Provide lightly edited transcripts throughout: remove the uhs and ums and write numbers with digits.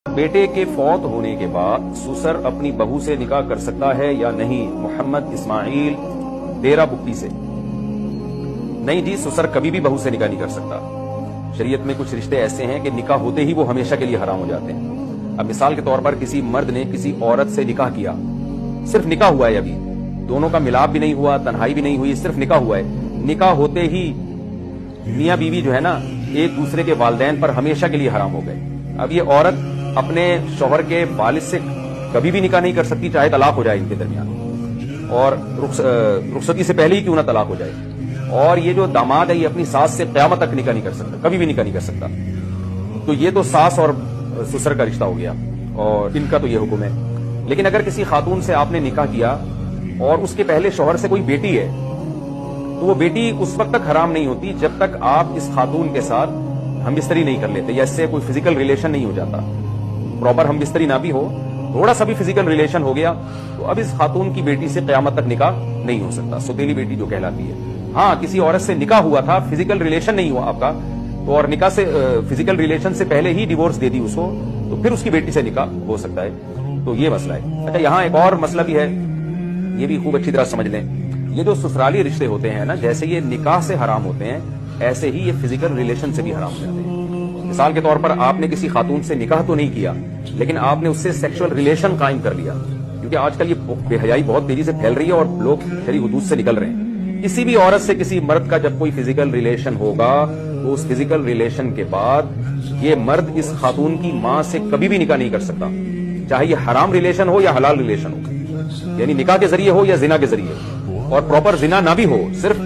بیٹے کے فوت ہونے کے بعد سسر اپنی بہو سے نکاح کر سکتا ہے یا نہیں؟ محمد اسماعیل ڈیرہ بکٹی سے۔ نہیں جی، سسر کبھی بھی بہو سے نکاح نہیں کر سکتا۔ شریعت میں کچھ رشتے ایسے ہیں کہ نکاح ہوتے ہی وہ ہمیشہ کے لیے حرام ہو جاتے ہیں۔ اب مثال کے طور پر کسی مرد نے کسی عورت سے نکاح کیا، صرف نکاح ہوا ہے، ابھی دونوں کا ملاپ بھی نہیں ہوا، تنہائی بھی نہیں ہوئی، صرف نکاح ہوا ہے۔ نکاح ہوتے ہی میاں بیوی جو ہے نا، ایک دوسرے کے والدین پر ہمیشہ کے لیے حرام ہو گئے۔ اب یہ عورت اپنے شوہر کے والد سے کبھی بھی نکاح نہیں کر سکتی، چاہے طلاق ہو جائے ان کے درمیان، اور رخصتی سے پہلے ہی کیوں نہ طلاق ہو جائے۔ اور یہ جو داماد ہے، یہ اپنی ساس سے قیامت تک نکاح نہیں کر سکتا، کبھی بھی نکاح نہیں کر سکتا۔ تو یہ تو ساس اور سسر کا رشتہ ہو گیا، اور ان کا تو یہ حکم ہے۔ لیکن اگر کسی خاتون سے آپ نے نکاح کیا اور اس کے پہلے شوہر سے کوئی بیٹی ہے، تو وہ بیٹی اس وقت تک حرام نہیں ہوتی جب تک آپ اس خاتون کے ساتھ ہم بستری نہیں کر لیتے، یا اس سے کوئی فزیکل ریلیشن نہیں ہو جاتا۔ پراپر ہم بستری نہ بھی ہو، تھوڑا سا بھی فزیکل ریلیشن ہو گیا تو اب اس خاتون کی بیٹی سے قیامت تک نکاح نہیں ہو سکتا، سوتیلی بیٹی جو کہلاتی ہے۔ ہاں، کسی عورت سے نکاح ہوا تھا، فزیکل ریلیشن نہیں ہوا آپ کا، تو اور نکاح سے فزیکل ریلیشن سے پہلے ہی ڈیورس دے دی اس کو، تو پھر اس کی بیٹی سے نکاح ہو سکتا ہے۔ تو یہ مسئلہ ہے۔ اچھا، یہاں ایک اور مسئلہ بھی ہے، یہ بھی خوب اچھی طرح سمجھ لیں۔ یہ جو سسرالی رشتے ہوتے ہیں نا، جیسے یہ نکاح سے حرام ہوتے ہیں، ایسے ہی یہ فزیکل ریلیشن سے بھی حرام ہو جاتے ہیں۔ مثال کے طور پر آپ نے کسی خاتون سے نکاح تو نہیں کیا، لیکن آپ نے اس سے سیکشل ریلیشن قائم کر لیا، کیونکہ آج کل یہ بے حیائی بہت تیزی سے پھیل رہی ہے اور لوگ شرعی حدود سے نکل رہے ہیں۔ کسی بھی عورت سے کسی مرد کا جب کوئی فزیکل ریلیشن ہوگا تو اس فزیکل ریلیشن کے بعد یہ مرد اس خاتون کی ماں سے کبھی بھی نکاح نہیں کر سکتا، چاہے یہ حرام ریلیشن ہو یا حلال ریلیشن ہو، یعنی نکاح کے ذریعے ہو یا زنا کے ذریعے ہو، اور پراپر زنا نہ بھی ہو، صرف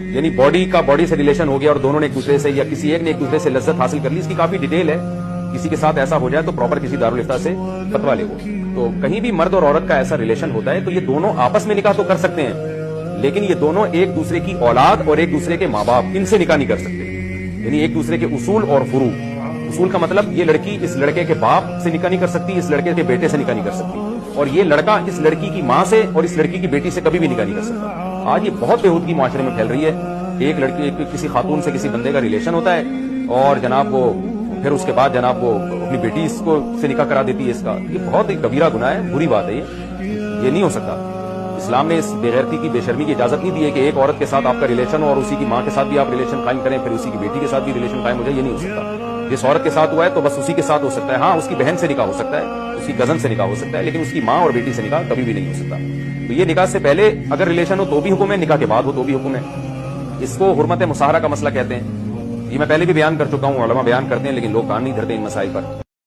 یعنی باڈی سے ریلیشن ہو گیا اور دونوں نے ایک دوسرے سے یا کسی ایک نے ایک دوسرے سے لذت حاصل کر لی۔ اس کی کافی ڈیٹیل ہے، کسی کے ساتھ ایسا ہو جائے تو پراپر کسی دارالفتہ سے فتویٰ لے وہ۔ تو کہیں بھی مرد اور عورت کا ایسا ریلیشن ہوتا ہے تو یہ دونوں آپس میں نکاح تو کر سکتے ہیں، لیکن یہ دونوں ایک دوسرے کی اولاد اور ایک دوسرے کے ماں باپ، ان سے نکاح نہیں کر سکتے، یعنی ایک دوسرے کے اصول اور فروع۔ اصول کا مطلب یہ لڑکی اس لڑکے کے باپ سے نکاح نہیں کر سکتی، اس لڑکے کے بیٹے سے نکاح نہیں کر سکتی، اور یہ لڑکا اس لڑکی کی ماں سے اور اس لڑکی کی بیٹی سے کبھی بھی نکاح نہیں کر سکتا۔ آج یہ بہت بےہودگی معاشرے میں پھیل رہی ہے۔ ایک لڑکی کسی خاتون سے کسی بندے کا ریلیشن ہوتا ہے اور جناب وہ پھر اس کے بعد جناب وہ اپنی بیٹی اس کو سے نکاح کرا دیتی ہے۔ اس کا یہ بہت ایک کبیرہ گناہ ہے، بری بات ہے، یہ نہیں ہو سکتا۔ اسلام نے اس بے غیرتی کی، بے شرمی کی اجازت نہیں دی ہے کہ ایک عورت کے ساتھ آپ کا ریلیشن ہو اور اسی کی ماں کے ساتھ بھی آپ ریلیشن قائم کریں، پھر اسی کی بیٹی کے ساتھ بھی ریلیشن قائم ہو جائے، یہ نہیں ہو سکتا۔ جس عورت کے ساتھ ہوا ہے تو بس اسی کے ساتھ ہو سکتا ہے۔ ہاں، اس کی بہن سے نکاح ہو سکتا ہے، اس کی کزن سے نکاح ہو سکتا ہے، لیکن اس کی ماں اور بیٹی سے نکاح کبھی بھی نہیں ہو سکتا۔ تو یہ نکاح سے پہلے اگر ریلیشن ہو تو بھی حکم ہے، نکاح کے بعد ہو تو بھی حکم ہے۔ اس کو حرمت مصاہرہ کا مسئلہ کہتے ہیں۔ یہ میں پہلے بھی بیان کر چکا ہوں، علماء بیان کرتے ہیں، لیکن لوگ کان نہیں دھرتے ان مسائل پر۔